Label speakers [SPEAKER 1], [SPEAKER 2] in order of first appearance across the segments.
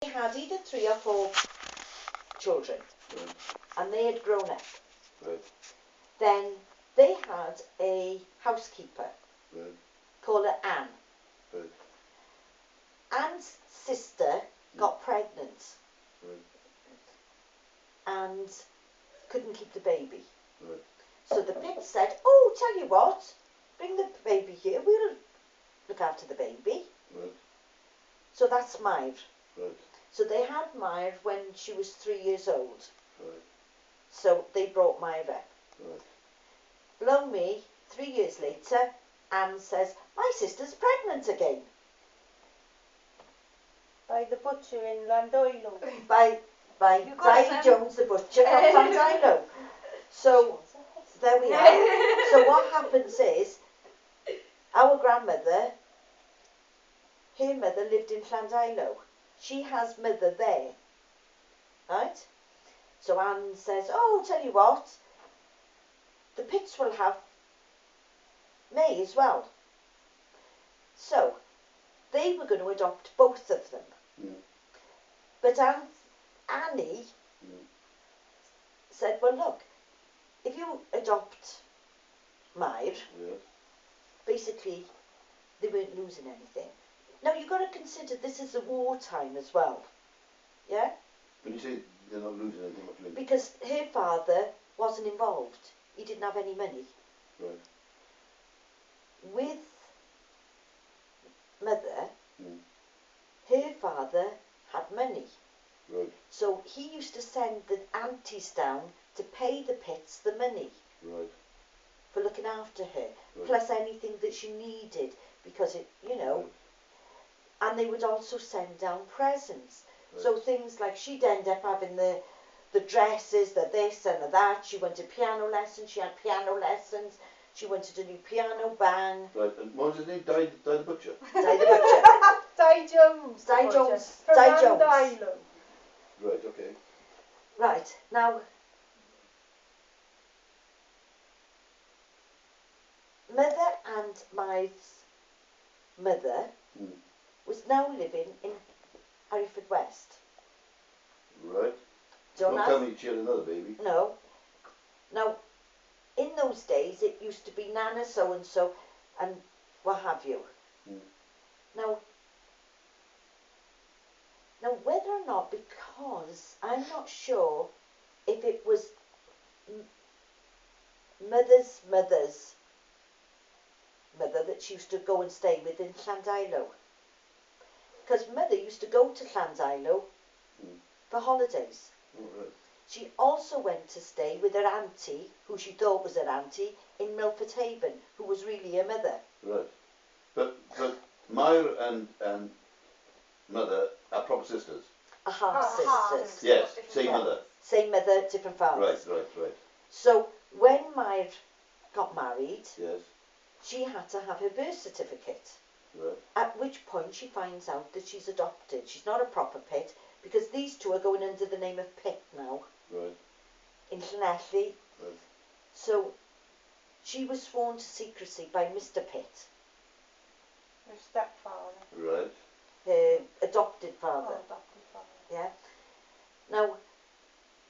[SPEAKER 1] They had either 3 or 4 children,
[SPEAKER 2] Right.
[SPEAKER 1] and they had grown up.
[SPEAKER 2] Right.
[SPEAKER 1] Then they had a housekeeper
[SPEAKER 2] Right.
[SPEAKER 1] called her Anne.
[SPEAKER 2] Right.
[SPEAKER 1] Anne's sister got pregnant
[SPEAKER 2] Right.
[SPEAKER 1] and couldn't keep the baby.
[SPEAKER 2] Right.
[SPEAKER 1] So the Pitts said, "Oh, tell you what, bring the baby here, we'll look after the baby."
[SPEAKER 2] Right.
[SPEAKER 1] So that's Mair.
[SPEAKER 2] Right.
[SPEAKER 1] So they had Mair when she was 3 years old.
[SPEAKER 2] Right.
[SPEAKER 1] So they brought Mair up.
[SPEAKER 2] Right.
[SPEAKER 1] Blow me, 3 years later, Anne says, "My sister's pregnant again."
[SPEAKER 3] By the butcher in Llandoilo.
[SPEAKER 1] By Di Jones the butcher from Llandoilo. So there we are. So what happens is, our grandmother, her mother lived in Llandoilo. She has mother there, right? So Anne says, "Oh, tell you what, the Pitts will have May as well." So they were going to adopt both of them.
[SPEAKER 2] Mm.
[SPEAKER 1] But Annie said, "Well, look, if you adopt Mair,
[SPEAKER 2] Yes.
[SPEAKER 1] basically they weren't losing anything." Now you've got to consider this is a wartime as well, yeah?
[SPEAKER 2] When you say they're not losing anything, what do you mean?
[SPEAKER 1] Because her father wasn't involved. He didn't have any money.
[SPEAKER 2] Right.
[SPEAKER 1] With mother,
[SPEAKER 2] Mm.
[SPEAKER 1] her father had money.
[SPEAKER 2] Right.
[SPEAKER 1] So he used to send the aunties down to pay the Pitts the money
[SPEAKER 2] Right.
[SPEAKER 1] for looking after her,
[SPEAKER 2] Right.
[SPEAKER 1] plus anything that she needed, because it, you know,
[SPEAKER 2] Right.
[SPEAKER 1] and they would also send down presents.
[SPEAKER 2] Right.
[SPEAKER 1] So things like she'd end up having the dresses, the this and the that. She went to piano lessons, she had piano lessons, she wanted a new piano bang.
[SPEAKER 2] Right. And what was his name? Di the butcher.
[SPEAKER 1] Di the butcher.
[SPEAKER 3] Di Jones.
[SPEAKER 1] Di Jones.
[SPEAKER 3] From
[SPEAKER 1] Di Jones.
[SPEAKER 3] Llandoilo.
[SPEAKER 2] Right. Okay.
[SPEAKER 1] Right, now, mother and my mother
[SPEAKER 2] Mm.
[SPEAKER 1] was now living in Hereford West.
[SPEAKER 2] Right.
[SPEAKER 1] Don't
[SPEAKER 2] Don't tell me she had another baby.
[SPEAKER 1] No. Now, in those days, it used to be Nana so-and-so and what have you.
[SPEAKER 2] Mm.
[SPEAKER 1] Now, whether or not, because I'm not sure if it was mother's mother that she used to go and stay with in Llandoilo. Because mother used to go to Llandoilo for holidays.
[SPEAKER 2] Oh, right.
[SPEAKER 1] She also went to stay with her auntie, who she thought was her auntie, in Milford Haven, who was really her mother.
[SPEAKER 2] Right. But Mair and mother are proper sisters.
[SPEAKER 1] Half-sisters.
[SPEAKER 2] Yes. Same
[SPEAKER 1] Yeah.
[SPEAKER 2] mother.
[SPEAKER 1] Same mother, different fathers.
[SPEAKER 2] Right. Right. Right.
[SPEAKER 1] So when Mair got married,
[SPEAKER 2] Yes.
[SPEAKER 1] she had to have her birth certificate.
[SPEAKER 2] Right.
[SPEAKER 1] At which point she finds out that she's adopted. She's not a proper Pitt, because these two are going under the name of Pitt now,
[SPEAKER 2] Right.
[SPEAKER 1] in Llanelli.
[SPEAKER 2] Right.
[SPEAKER 1] So she was sworn to secrecy by Mr. Pitt,
[SPEAKER 3] Her stepfather.
[SPEAKER 2] Right.
[SPEAKER 1] her adopted father.
[SPEAKER 3] Oh, adopted father.
[SPEAKER 1] Yeah. Now,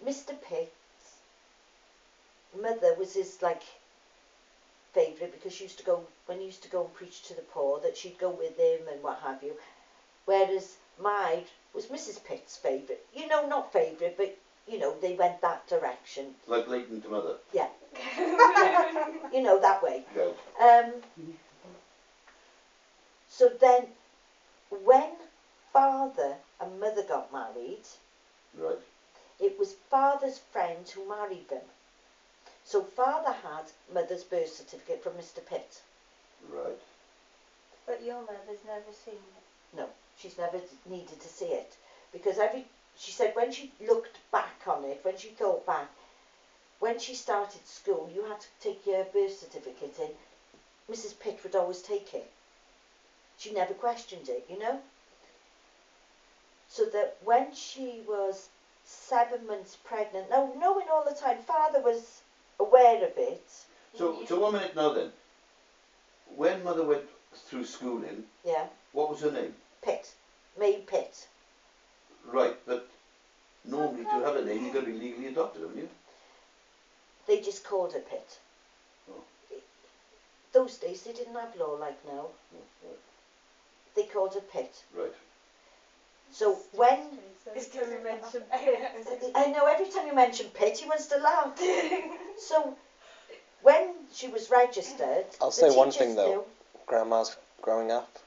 [SPEAKER 1] Mr. Pitt's mother was his favourite, because she used to go, when he used to go and preach to the poor, that she'd go with him and what have you. Whereas Mair was Mrs. Pitt's favourite. You know, not favourite, but you know, they went that direction.
[SPEAKER 2] Like Leighton to mother.
[SPEAKER 1] Yeah. You know, that way.
[SPEAKER 2] Right.
[SPEAKER 1] So then, when father and mother got married,
[SPEAKER 2] Right.
[SPEAKER 1] it was father's friend who married them. So father had mother's birth certificate from Mr. Pitt.
[SPEAKER 2] Right.
[SPEAKER 3] But your mother's never seen it.
[SPEAKER 1] No, she's never needed to see it. Because she said when she looked back on it, when she thought back, when she started school, you had to take your birth certificate in. Mrs. Pitt would always take it. She never questioned it, you know. So that when she was 7 months pregnant, now knowing all the time, father was aware of it.
[SPEAKER 2] So 1 minute now then. When mother went through schooling,
[SPEAKER 1] Yeah,
[SPEAKER 2] what was her name?
[SPEAKER 1] Pitt, May Pitt. They just called it pit.
[SPEAKER 2] Oh.
[SPEAKER 1] Those days they didn't have law like now.
[SPEAKER 2] Oh, right.
[SPEAKER 1] They called it pit.
[SPEAKER 2] Right.
[SPEAKER 1] So when
[SPEAKER 3] This time you mentioned
[SPEAKER 1] I know every time you mention pit, he wants to laugh. So when she was registered,
[SPEAKER 4] I'll
[SPEAKER 1] the
[SPEAKER 4] say one
[SPEAKER 1] teachers
[SPEAKER 4] thing though.
[SPEAKER 1] knew-
[SPEAKER 4] Grandma's growing up,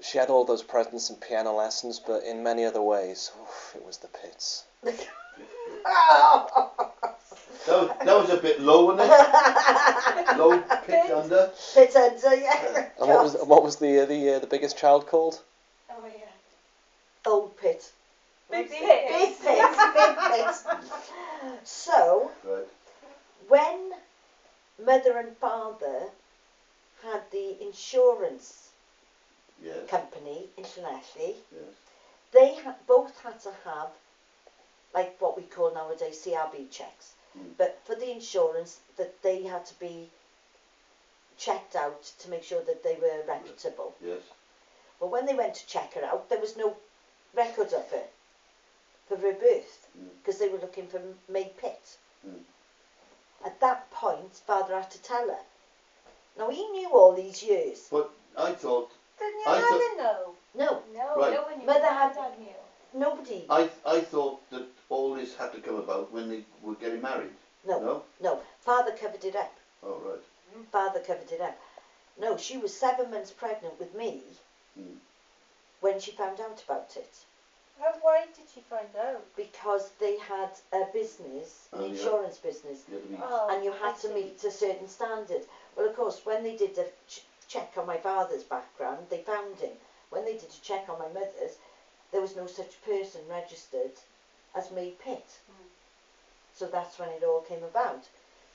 [SPEAKER 4] she had all those presents and piano lessons, but in many other ways, oof, it was the pits.
[SPEAKER 2] That was a bit low, wasn't it? Low, pit under.
[SPEAKER 1] Pit under, yeah.
[SPEAKER 4] And what was the biggest child called?
[SPEAKER 3] Oh yeah.
[SPEAKER 1] Old pit.
[SPEAKER 3] Big
[SPEAKER 1] Big
[SPEAKER 3] pit.
[SPEAKER 1] pit. Big pit. So
[SPEAKER 2] Right.
[SPEAKER 1] when mother and father had the insurance
[SPEAKER 2] Yes.
[SPEAKER 1] company internationally,
[SPEAKER 2] Yes.
[SPEAKER 1] they both had to have like what we call nowadays CRB checks. But for the insurance, that they had to be checked out to make sure that they were reputable.
[SPEAKER 2] Yes.
[SPEAKER 1] Well, when they went to check her out, there was no record of her for her birth because they were looking for May Pitt. At that point, father had to tell her. Now, he knew all these years.
[SPEAKER 2] But I thought,
[SPEAKER 3] Didn't
[SPEAKER 2] I
[SPEAKER 3] your
[SPEAKER 2] thought-
[SPEAKER 3] mother know?
[SPEAKER 1] No,
[SPEAKER 3] No,
[SPEAKER 2] Right.
[SPEAKER 3] no one knew.
[SPEAKER 1] Mother had-
[SPEAKER 3] Dad knew.
[SPEAKER 1] nobody.
[SPEAKER 2] I thought that all this had to come about when they were getting married.
[SPEAKER 1] No.
[SPEAKER 2] No?
[SPEAKER 1] Father covered it up.
[SPEAKER 2] Oh, right.
[SPEAKER 1] Father covered it up. No, she was 7 months pregnant with me when she found out about it.
[SPEAKER 3] Why did she find out?
[SPEAKER 1] Because they had a business, an
[SPEAKER 2] Oh, yeah.
[SPEAKER 1] insurance business,
[SPEAKER 2] You had to be,
[SPEAKER 3] Oh,
[SPEAKER 1] and you had
[SPEAKER 3] I
[SPEAKER 1] to
[SPEAKER 3] see.
[SPEAKER 1] meet a certain standard. Well, of course, when they did the check on my father's background, they found him. When they did a check on my mother's, there was no such person registered as May Pitt. So that's when it all came about.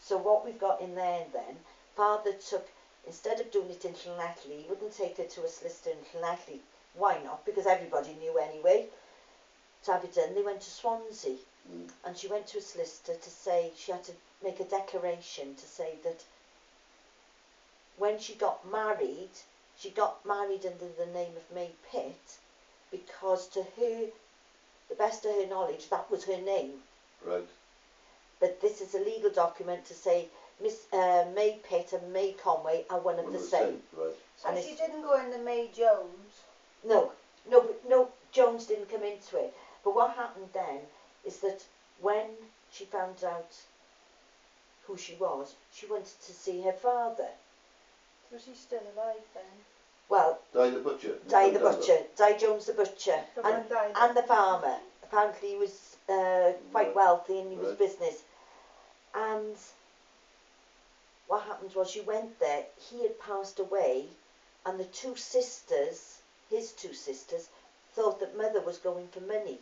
[SPEAKER 1] So what we've got in there then, father took, instead of doing it in Llanelli, he wouldn't take her to a solicitor in Llanelli. Why not? Because everybody knew anyway. To have it done, they went to Swansea. And she went to a solicitor to say, she had to make a declaration to say that when she got married under the name of May Pitt because to her, the best of her knowledge, that was her name.
[SPEAKER 2] right.
[SPEAKER 1] But this is a legal document to say Miss May Pitt and May Conway are one of the same.
[SPEAKER 2] Right.
[SPEAKER 3] So
[SPEAKER 1] And
[SPEAKER 3] she
[SPEAKER 1] it's-
[SPEAKER 3] didn't go into May Jones.
[SPEAKER 1] No, Jones didn't come into it. But what happened then is that when she found out who she was, she wanted to see her father.
[SPEAKER 3] Was he still alive then?
[SPEAKER 1] Well,
[SPEAKER 2] Di the butcher.
[SPEAKER 1] Di the butcher, Di Jones the butcher,
[SPEAKER 3] The
[SPEAKER 1] and,
[SPEAKER 3] one died.
[SPEAKER 1] and the farmer. Apparently he was quite
[SPEAKER 2] Right.
[SPEAKER 1] wealthy and he was
[SPEAKER 2] Right.
[SPEAKER 1] business. And what happened was she went there, he had passed away, and the two sisters, his two sisters, thought that mother was going for money.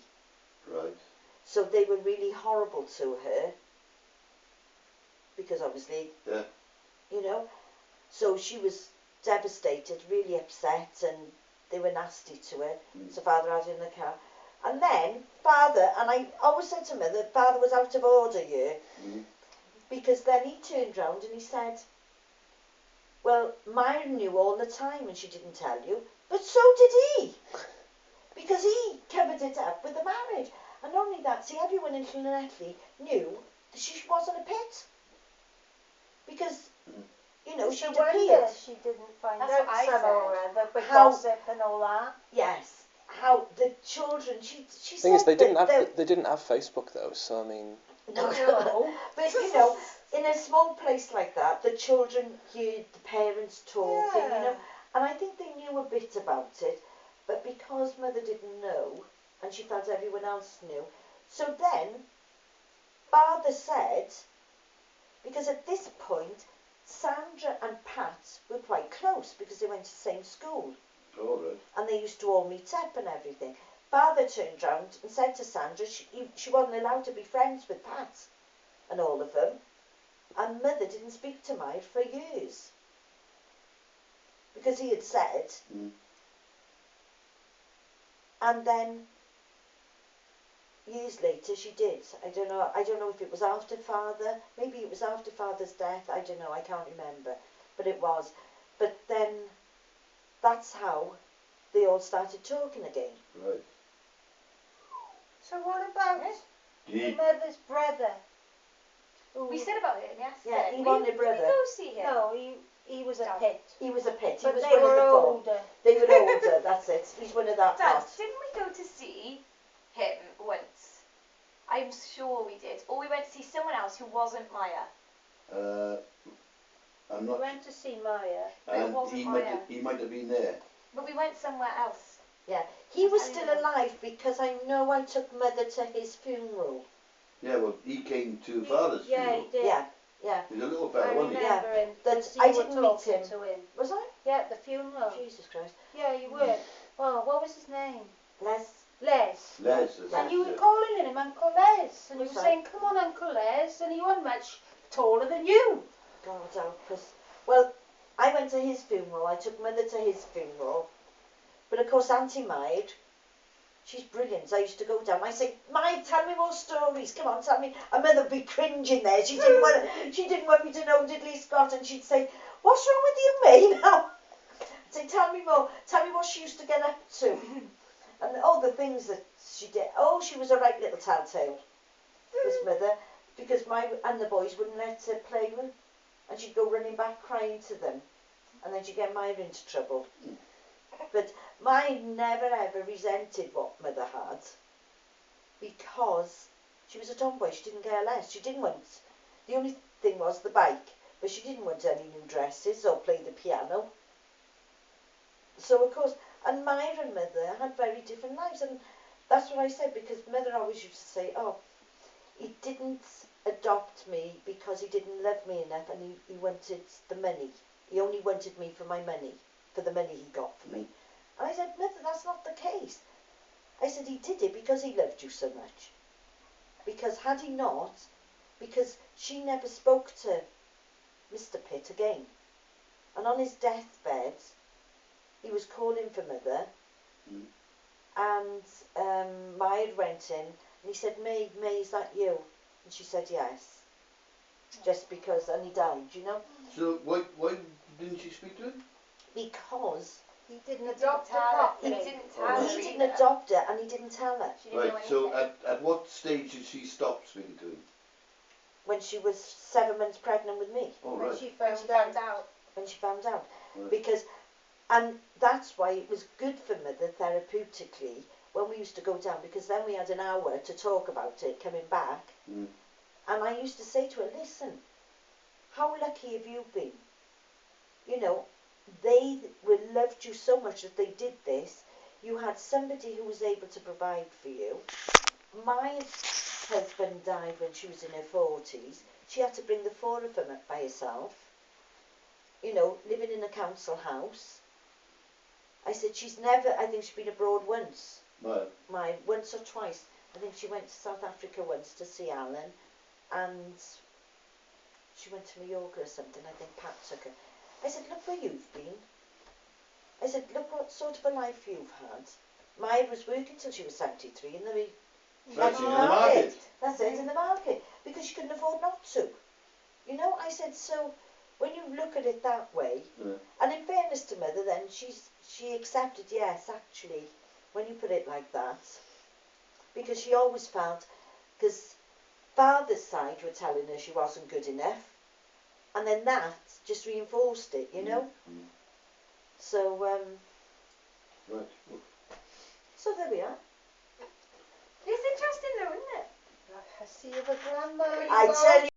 [SPEAKER 2] Right.
[SPEAKER 1] So they were really horrible to her. Because obviously,
[SPEAKER 2] Yeah.
[SPEAKER 1] you know, so she was devastated, really upset, and they were nasty to her. So father had her in the car. And then father, and I always said to mother, father was out of order here. Because then he turned round and he said, well, Myron knew all the time and she didn't tell you, but so did he. Because he covered it up with the marriage. And not only that, see, everyone in Llanelli knew that she wasn't a Pitt. Because, you know,
[SPEAKER 3] It's a
[SPEAKER 1] she'd
[SPEAKER 3] wonder
[SPEAKER 1] appeared.
[SPEAKER 3] she didn't find
[SPEAKER 5] That's
[SPEAKER 3] out
[SPEAKER 5] what I
[SPEAKER 3] somehow or
[SPEAKER 5] said.
[SPEAKER 3] other, but
[SPEAKER 1] How-
[SPEAKER 3] gossip and all that.
[SPEAKER 1] Yes. How the children, she
[SPEAKER 4] Thing is,
[SPEAKER 1] said
[SPEAKER 4] they didn't have Facebook though, so I mean.
[SPEAKER 1] No.
[SPEAKER 3] No.
[SPEAKER 1] But, you know, in a small place like that, the children heard the parents talking, you know. And I think they knew a bit about it, but because mother didn't know, and she felt everyone else knew, so then father said, because at this point Sandra and Pat were quite close because they went to the same school
[SPEAKER 2] All right.
[SPEAKER 1] and they used to all meet up and everything. Father turned round and said to Sandra she wasn't allowed to be friends with Pat and all of them, and mother didn't speak to Myre for years. Because he had said, and then years later she did. I don't know if it was after father, maybe it was after father's death, I don't know, I can't remember, but it was. But then that's how they all started talking again.
[SPEAKER 2] Right.
[SPEAKER 3] So what about your
[SPEAKER 2] Gee.
[SPEAKER 3] mother's brother?
[SPEAKER 5] We said about it yesterday.
[SPEAKER 1] Yeah, he wanted
[SPEAKER 5] Did we
[SPEAKER 1] brother.
[SPEAKER 5] go see him?
[SPEAKER 3] No, he was a
[SPEAKER 5] Dad.
[SPEAKER 3] pit.
[SPEAKER 1] He was a pit. He
[SPEAKER 3] But
[SPEAKER 1] was
[SPEAKER 3] they
[SPEAKER 1] one of
[SPEAKER 3] were
[SPEAKER 1] the four.
[SPEAKER 3] older.
[SPEAKER 1] They were older, that's it. He's one of that
[SPEAKER 5] Dad,
[SPEAKER 1] lot.
[SPEAKER 5] didn't we go to see him once? I'm sure we did. Or we went to see someone else who wasn't Maya.
[SPEAKER 2] I'm
[SPEAKER 3] We
[SPEAKER 2] not.
[SPEAKER 3] went to see Maya.
[SPEAKER 2] And
[SPEAKER 5] wasn't
[SPEAKER 2] he
[SPEAKER 5] Maya.
[SPEAKER 2] might have been there.
[SPEAKER 5] But we went somewhere else.
[SPEAKER 1] Yeah, he was
[SPEAKER 5] I
[SPEAKER 1] still
[SPEAKER 5] know.
[SPEAKER 1] alive because I know I took mother to his funeral.
[SPEAKER 2] Yeah, well, he came to father's
[SPEAKER 3] Yeah,
[SPEAKER 2] funeral.
[SPEAKER 3] he did.
[SPEAKER 1] Yeah, yeah.
[SPEAKER 2] He's a little
[SPEAKER 3] I
[SPEAKER 2] fella, wasn't he?
[SPEAKER 3] remember him.
[SPEAKER 1] That
[SPEAKER 3] because
[SPEAKER 1] I
[SPEAKER 3] you were
[SPEAKER 1] didn't meet
[SPEAKER 3] talking
[SPEAKER 1] him.
[SPEAKER 3] to him.
[SPEAKER 1] Was I?
[SPEAKER 3] Yeah, at the funeral.
[SPEAKER 1] Jesus Christ.
[SPEAKER 3] Yeah, you were. Oh, what was his name?
[SPEAKER 1] Les.
[SPEAKER 3] Les.
[SPEAKER 2] Les.
[SPEAKER 3] And you were calling him Uncle Les. And you
[SPEAKER 1] Was
[SPEAKER 3] were
[SPEAKER 1] I?
[SPEAKER 3] saying, come on, Uncle Les. And he wasn't much taller than you.
[SPEAKER 1] God help us. Well, I went to his funeral. I took mother to his funeral. But of course, Auntie Maid, she's brilliant. I used to go down. I say, Maid, tell me more stories. Come on, tell me. And mother would be cringing there. She didn't want me to know Diddley Scott. And she'd say, what's wrong with you, May, now? I'd say, tell me more. Tell me what she used to get up to. And all the things that she did. Oh, she was a right little telltale, this mother, because and the boys wouldn't let her play with, and she'd go running back crying to them, and then she'd get Maya into trouble. But Maya never ever resented what mother had, because she was a tomboy. She didn't care less. She didn't want. The only thing was the bike, but she didn't want any new dresses or play the piano. So of course. And Maya and mother had very different lives, and that's what I said, because mother always used to say, oh, he didn't adopt me because he didn't love me enough, and he wanted the money. He only wanted me for my money, for the money he got for me. And I said, mother, that's not the case. I said, he did it because he loved you so much. Because had he not, because she never spoke to Mr. Pitt again. And on his deathbed, he was calling for mother, and Maya went in, and he said, May, is that you? And she said yes, just because, and he died, you know.
[SPEAKER 2] So why didn't she speak to him?
[SPEAKER 1] Because
[SPEAKER 3] He didn't
[SPEAKER 5] Adopt
[SPEAKER 3] adopt
[SPEAKER 5] her
[SPEAKER 3] her
[SPEAKER 5] properly.
[SPEAKER 3] properly.
[SPEAKER 5] He didn't tell her
[SPEAKER 1] he didn't
[SPEAKER 5] either.
[SPEAKER 1] adopt her, and he didn't tell her.
[SPEAKER 5] She didn't know
[SPEAKER 2] Right, so
[SPEAKER 5] anything.
[SPEAKER 2] at what stage did she stop speaking to him?
[SPEAKER 1] When she was 7 months pregnant with me,
[SPEAKER 2] Oh,
[SPEAKER 3] When
[SPEAKER 2] right.
[SPEAKER 3] she
[SPEAKER 5] When
[SPEAKER 3] found
[SPEAKER 5] she
[SPEAKER 3] out.
[SPEAKER 5] found out.
[SPEAKER 1] when she found out.
[SPEAKER 2] Right.
[SPEAKER 1] Because, and that's why it was good for mother therapeutically when we used to go down, because then we had an hour to talk about it coming back.
[SPEAKER 2] Mm.
[SPEAKER 1] And I used to say to her, listen, how lucky have you been? You know, they loved you so much that they did this. You had somebody who was able to provide for you. My husband died when she was in her 40s. She had to bring the 4 of them up by herself. You know, living in a council house. I said, I think she's been abroad once.
[SPEAKER 2] Right.
[SPEAKER 1] Once or twice. I think she went to South Africa once to see Alan, and she went to Mallorca or something. I think Pat took her. I said, look where you've been. I said, look what sort of a life you've had. Maya was working till she was 73 in the
[SPEAKER 2] Right, in the market.
[SPEAKER 1] That's it, in the market, because she couldn't afford not to. You know, I said, so when you look at it that way, and in fairness to mother then, she accepted, yes, actually, when you put it like that, because she always felt, because father's side were telling her she wasn't good enough, and then that just reinforced it, you know. So,
[SPEAKER 2] Right.
[SPEAKER 1] so there we are.
[SPEAKER 5] It's interesting though, isn't it?
[SPEAKER 3] I see you, the grandma.
[SPEAKER 1] I tell you.